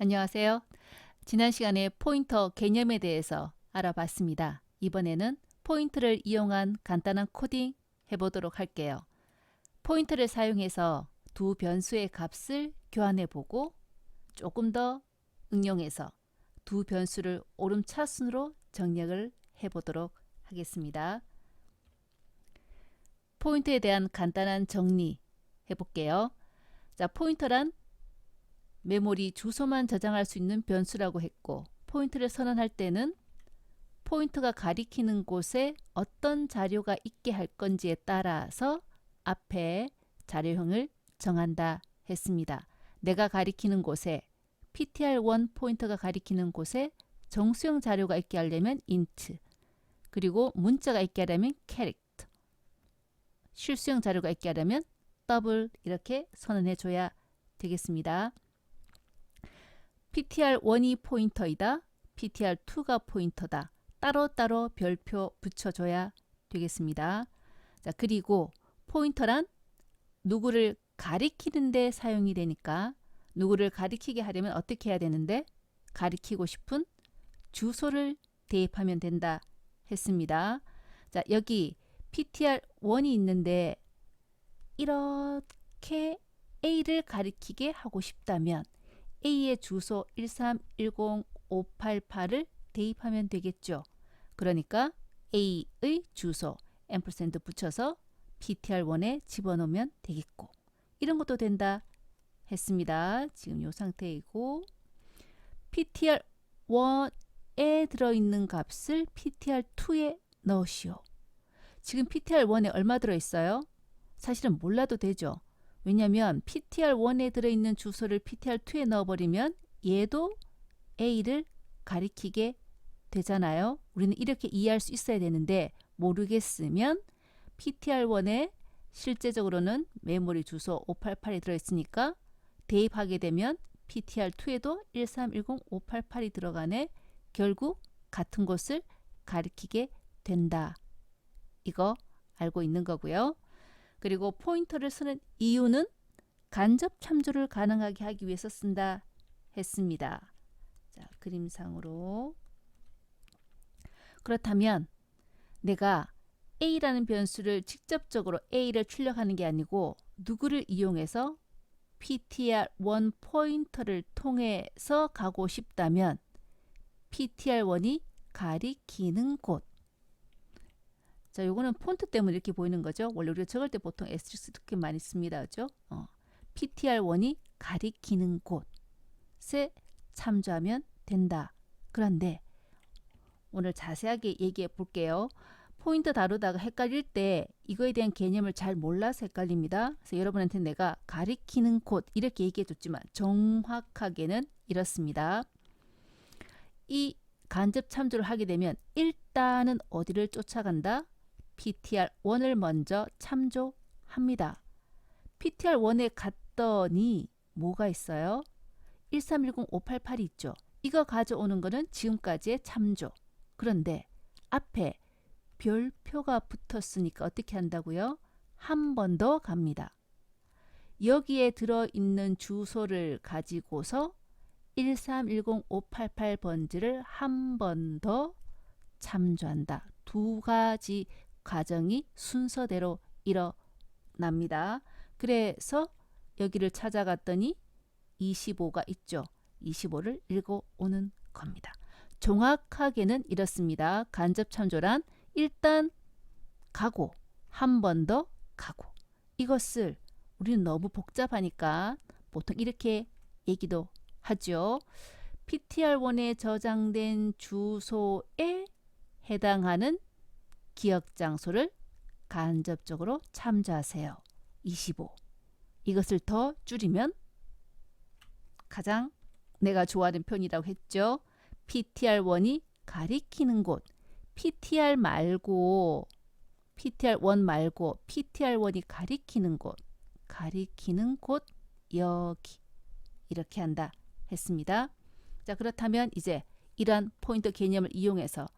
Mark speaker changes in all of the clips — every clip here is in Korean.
Speaker 1: 안녕하세요. 지난 시간에 포인터 개념에 대해서 알아봤습니다. 이번에는 포인트를 이용한 간단한 코딩 해보도록 할게요. 포인트를 사용해서 두 변수의 값을 교환해 보고 조금 더 응용해서 두 변수를 오름차순으로 정렬을 해보도록 하겠습니다. 포인트에 대한 간단한 정리 해볼게요. 자, 포인터란 메모리 주소만 저장할 수 있는 변수라고 했고, 포인트를 선언할 때는 포인트가 가리키는 곳에 어떤 자료가 있게 할 건지에 따라서 앞에 자료형을 정한다 했습니다. 내가 가리키는 곳에 ptr1 포인터가 가리키는 곳에 정수형 자료가 있게 하려면 int, 그리고 문자가 있게 하려면 character, 실수형 자료가 있게 하려면 double 이렇게 선언해 줘야 되겠습니다. ptr1이 포인터이다, ptr2가 포인터다. 따로따로 별표 붙여줘야 되겠습니다. 자, 그리고 포인터란 누구를 가리키는 데 사용이 되니까 누구를 가리키게 하려면 어떻게 해야 되는데, 가리키고 싶은 주소를 대입하면 된다 했습니다. 자, 여기 ptr1이 있는데 이렇게 A를 가리키게 하고 싶다면 A의 주소 1310588을 대입하면 되겠죠. 그러니까 A의 주소 앰플샌드 붙여서 ptr1에 집어넣으면 되겠고, 이런 것도 된다 했습니다. 지금 이 상태이고, ptr1에 들어있는 값을 ptr2에 넣으시오. 지금 ptr1에 얼마 들어있어요? 사실은 몰라도 되죠. 왜냐하면 ptr1에 들어있는 주소를 ptr2에 넣어버리면 얘도 A를 가리키게 되잖아요. 우리는 이렇게 이해할 수 있어야 되는데 모르겠으면 ptr1에 실제적으로는 메모리 주소 588이 들어있으니까 대입하게 되면 ptr2에도 1310588이 들어가네. 결국 같은 곳을 가리키게 된다. 이거 알고 있는 거고요. 그리고 포인터를 쓰는 이유는 간접 참조를 가능하게 하기 위해서 쓴다 했습니다. 자, 그림상으로. 그렇다면 내가 A라는 변수를 직접적으로 A를 출력하는 게 아니고 누구를 이용해서 ptr1 포인터를 통해서 가고 싶다면 ptr1이 가리키는 곳. 자, 요거는 폰트 때문에 이렇게 보이는 거죠. 원래 우리가 적을 때 보통 에스테릭스 이렇게 많이 씁니다. 그죠? ptr1이 가리키는 곳에 참조하면 된다. 그런데 오늘 자세하게 얘기해 볼게요. 포인터 다루다가 헷갈릴 때 이거에 대한 개념을 잘 몰라서 헷갈립니다. 그래서 여러분한테 내가 가리키는 곳 이렇게 얘기해 줬지만 정확하게는 이렇습니다. 이 간접 참조를 하게 되면 일단은 어디를 쫓아간다? ptr1을 먼저 참조합니다. ptr1에 갔더니 뭐가 있어요? 1310588이 있죠. 이거 가져오는 거는 지금까지의 참조. 그런데 앞에 별표가 붙었으니까 어떻게 한다고요? 한 번 더 갑니다. 여기에 들어있는 주소를 가지고서 1310588번지를 한 번 더 참조한다. 두 가지 과정이 순서대로 일어납니다. 그래서 여기를 찾아갔더니 25가 있죠. 25를 읽어오는 겁니다. 정확하게는 이렇습니다. 간접 참조란 일단 가고 한 번 더 가고, 이것을 우리는 너무 복잡하니까 보통 이렇게 얘기도 하죠. ptr1에 저장된 주소에 해당하는 기억 장소를 간접적으로 참조하세요. 25. 이것을 더 줄이면 가장 내가 좋아하는 표현이라고 했죠. ptr1이 가리키는 곳. ptr 말고 ptr1 말고 ptr1이 가리키는 곳. 가리키는 곳 여기. 이렇게 한다 했습니다. 자, 그렇다면 이제 이러한 포인터 개념을 이용해서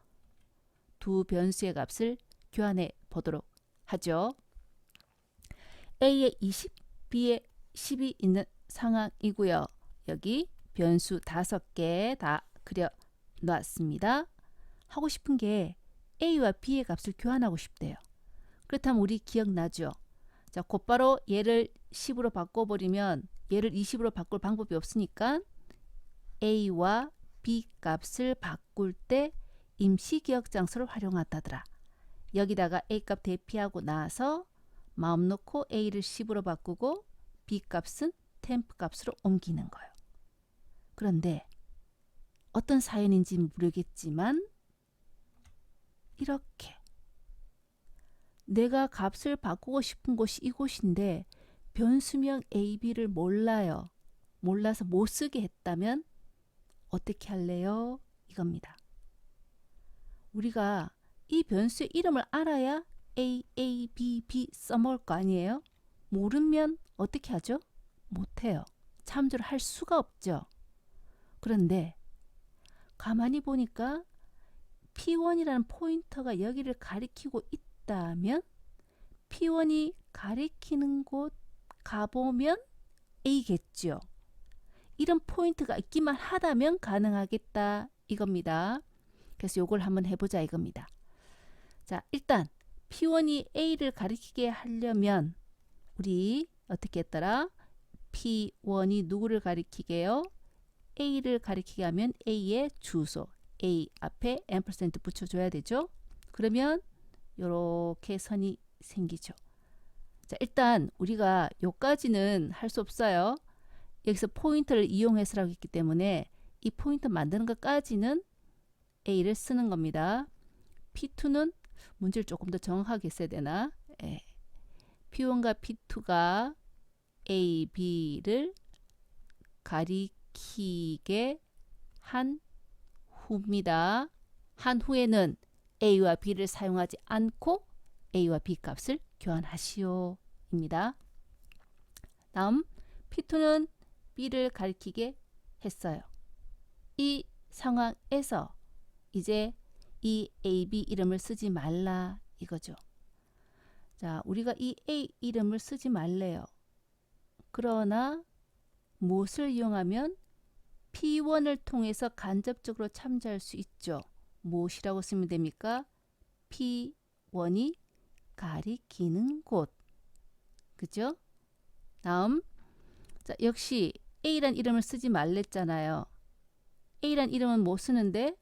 Speaker 1: 두 변수의 값을 교환해 보도록 하죠. A에 20, B에 10이 있는 상황이고요. 여기 변수 5개 다 그려 놨습니다. 하고 싶은 게 A와 B의 값을 교환하고 싶대요. 그렇다면 우리 기억나죠? 자, 곧바로 얘를 10으로 바꿔버리면 얘를 20으로 바꿀 방법이 없으니까 A와 B 값을 바꿀 때 임시기억장소를 활용한다더라. 여기다가 A 값 대피하고 나서 마음 놓고 A를 10으로 바꾸고 B 값은 템프 값으로 옮기는 거예요. 그런데 어떤 사연인지 모르겠지만 이렇게 내가 값을 바꾸고 싶은 곳이 이곳인데 변수명 A, B를 몰라요. 몰라서 못 쓰게 했다면 어떻게 할래요? 이겁니다. 우리가 이 변수의 이름을 알아야 A, A, B, B 써먹을 거 아니에요? 모르면 어떻게 하죠? 못해요. 참조를 할 수가 없죠. 그런데 가만히 보니까 P1이라는 포인터가 여기를 가리키고 있다면 P1이 가리키는 곳 가보면 A겠죠. 이런 포인트가 있기만 하다면 가능하겠다 이겁니다. 그래서 요걸 한번 해보자 이겁니다. 자, 일단 P1이 A를 가리키게 하려면 우리 어떻게 했더라? P1이 누구를 가리키게요? A를 가리키게 하면 A의 주소 A 앞에 앰퍼센트 붙여줘야 되죠. 그러면 이렇게 선이 생기죠. 자, 일단 우리가 요까지는 할 수 없어요. 여기서 포인터를 이용해서라고 했기 때문에 이 포인터 만드는 것까지는 A를 쓰는 겁니다. P2는 문제를 조금 더 정확하게 써야 되나? P1과 P2가 A, B를 가리키게 한 후입니다. 한 후에는 A와 B를 사용하지 않고 A와 B 값을 교환하시오 입니다. 다음 P2는 B를 가리키게 했어요. 이 상황에서 이제 이 A, B 이름을 쓰지 말라 이거죠. 자, 우리가 이 A 이름을 쓰지 말래요. 그러나 무엇을 이용하면 P1을 통해서 간접적으로 참조할 수 있죠. 무엇이라고 쓰면 됩니까? P1이 가리키는 곳. 그죠? 다음, 자, 역시 A란 이름을 쓰지 말랬잖아요. A란 이름은 못 쓰는데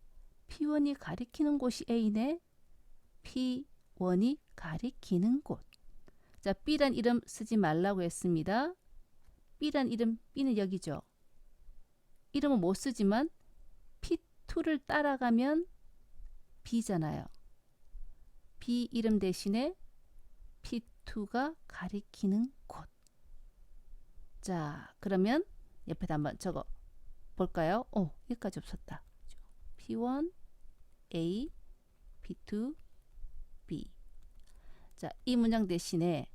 Speaker 1: P1이 가리키는 곳이 A네. P1이 가리키는 곳. 자, B란 이름 쓰지 말라고 했습니다. B란 이름, B는 여기죠. 이름은 못 쓰지만 P2를 따라가면 B잖아요. B 이름 대신에 P2가 가리키는 곳. 자, 그러면 옆에다 한번 적어 볼까요? 여기까지 없었다. P1, A, P2, B. 자, 이 문장 대신에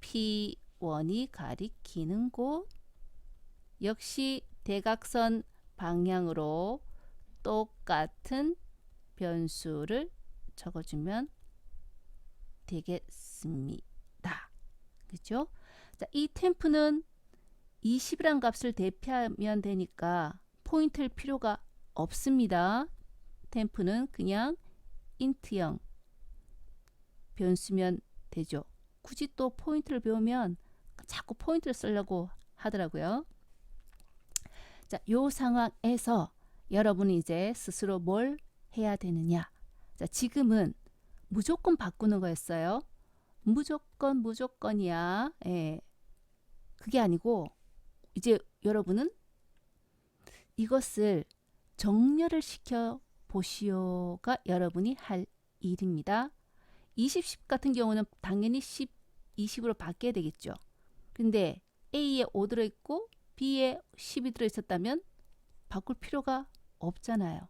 Speaker 1: P1이 가리키는 곳 역시 대각선 방향으로 똑같은 변수를 적어주면 되겠습니다. 그죠? 자, 이 템프는 20이란 값을 대피하면 되니까 포인트일 필요가 없습니다. 템프는 그냥 인트형 변수면 되죠. 굳이 또 포인트를 배우면 자꾸 포인트를 쓰려고 하더라고요. 자, 요 상황에서 여러분이 이제 스스로 뭘 해야 되느냐? 자, 지금은 무조건 바꾸는 거였어요. 무조건이야. 그게 아니고 이제 여러분은 이것을 정렬을 시켜 보시오가 여러분이 할 일입니다. 20, 10 같은 경우는 당연히 10, 20으로 바뀌어야 되겠죠. 근데 A에 5 들어있고 B에 10이 들어있었다면 바꿀 필요가 없잖아요.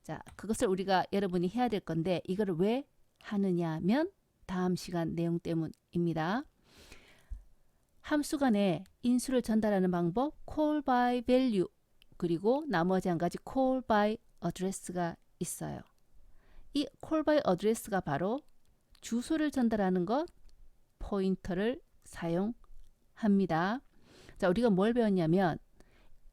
Speaker 1: 자, 그것을 우리가 여러분이 해야 될 건데 이거를 왜 하느냐면 다음 시간 내용 때문입니다. 함수 간에 인수를 전달하는 방법 call by value 그리고 나머지 한 가지 call by address가 있어요. 이 call by address가 바로 주소를 전달하는 것 포인터를 사용합니다. 자, 우리가 뭘 배웠냐면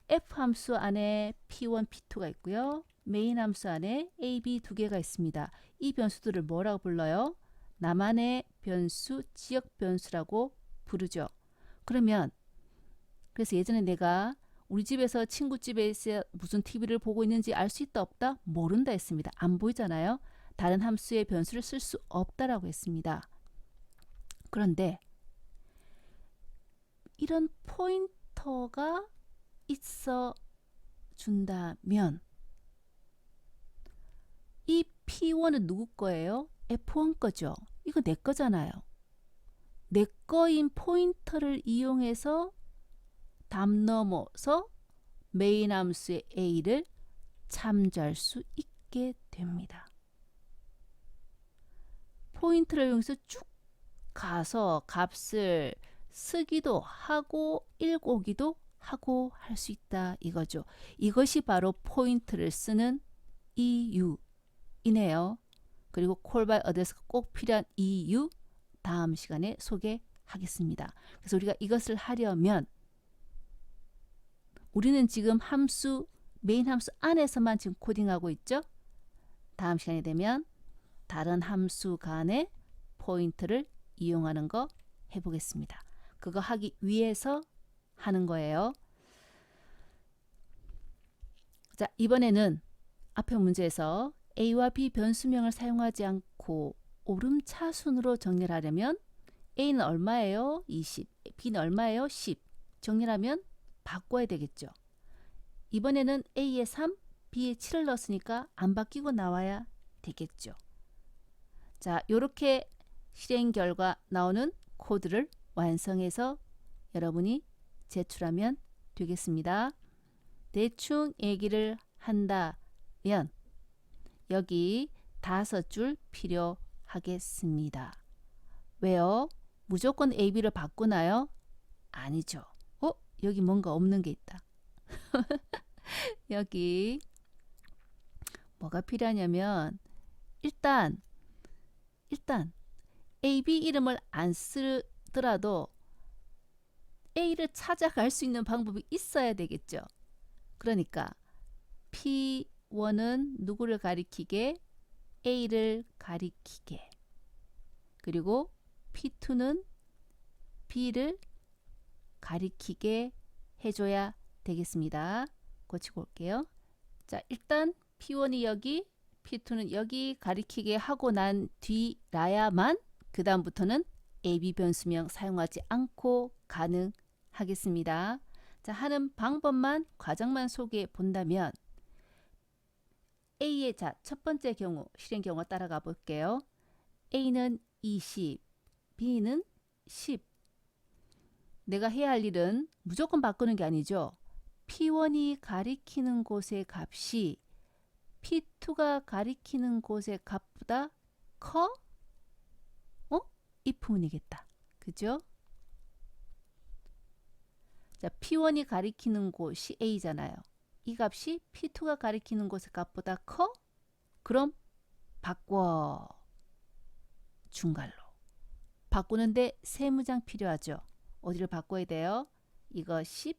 Speaker 1: f 함수 안에 p1, p2가 있고요. 메인 함수 안에 a, b 두 개가 있습니다. 이 변수들을 뭐라고 불러요? 나만의 변수, 지역 변수라고 부르죠. 그러면 그래서 예전에 내가 우리 집에서 친구 집에서 무슨 TV를 보고 있는지 알 수 있다 없다? 모른다 했습니다. 안 보이잖아요. 다른 함수의 변수를 쓸 수 없다라고 했습니다. 그런데 이런 포인터가 있어 준다면 이 P1은 누구 거예요? F1 거죠. 이거 내 거잖아요. 내 거인 포인터를 이용해서 담 넘어서 메인 함수의 A를 참조할 수 있게 됩니다. 포인터를 이용해서 쭉 가서 값을 쓰기도 하고 읽오기도 하고 할 수 있다 이거죠. 이것이 바로 포인트를 쓰는 이유이네요. 그리고 call by address가 꼭 필요한 이유 다음 시간에 소개하겠습니다. 그래서 우리가 이것을 하려면 우리는 지금 함수 메인 함수 안에서만 지금 코딩하고 있죠. 다음 시간이 되면 다른 함수 간의 포인트를 이용하는 거 해보겠습니다. 그거 하기 위해서 하는 거예요. 자, 이번에는 앞에 문제에서 A와 B 변수명을 사용하지 않고 오름차순으로 정렬하려면 A는 얼마예요? 20. B는 얼마예요? 10. 정렬하면 바꿔야 되겠죠. 이번에는 A에 3, B에 7을 넣었으니까 안 바뀌고 나와야 되겠죠. 자, 이렇게 실행 결과 나오는 코드를 완성해서 여러분이 제출하면 되겠습니다. 대충 얘기를 한다면 여기 5줄 필요하겠습니다. 왜요? 무조건 A, B를 바꾸나요? 아니죠. 여기 뭔가 없는 게 있다. 여기 뭐가 필요하냐면 일단 A, B 이름을 안 쓰더라도 A를 찾아갈 수 있는 방법이 있어야 되겠죠. 그러니까 P1은 누구를 가리키게? A를 가리키게. 그리고 P2는 B를 가리키게 해줘야 되겠습니다. 고치고 올게요. 자, 일단 P1이 여기, P2는 여기 가리키게 하고 난 뒤라야만 그 다음부터는 AB 변수명 사용하지 않고 가능하겠습니다. 자, 하는 방법만 과정만 소개해 본다면 A의 첫 번째 경우 실행 경우 따라가 볼게요. A는 20, B는 10. 내가 해야 할 일은 무조건 바꾸는 게 아니죠. P1이 가리키는 곳의 값이 P2가 가리키는 곳의 값보다 커? if문이겠다. 그죠? 자, P1이 가리키는 곳이 A잖아요. 이 값이 P2가 가리키는 곳의 값보다 커? 그럼 바꿔. 중괄로. 바꾸는데 세 문장 필요하죠. 어디를 바꿔야 돼요? 이거 10,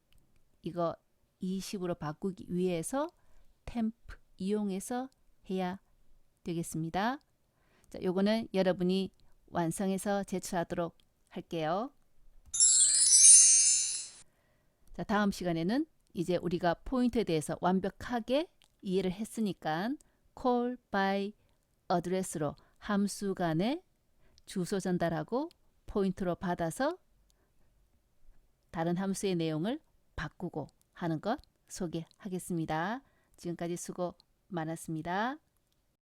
Speaker 1: 이거 20으로 바꾸기 위해서 템프 이용해서 해야 되겠습니다. 자, 요거는 여러분이 완성해서 제출하도록 할게요. 자, 다음 시간에는 이제 우리가 포인트에 대해서 완벽하게 이해를 했으니까 call by address로 함수 간에 주소 전달하고 포인트로 받아서 다른 함수의 내용을 바꾸고 하는 것 소개하겠습니다. 지금까지 수고 많았습니다.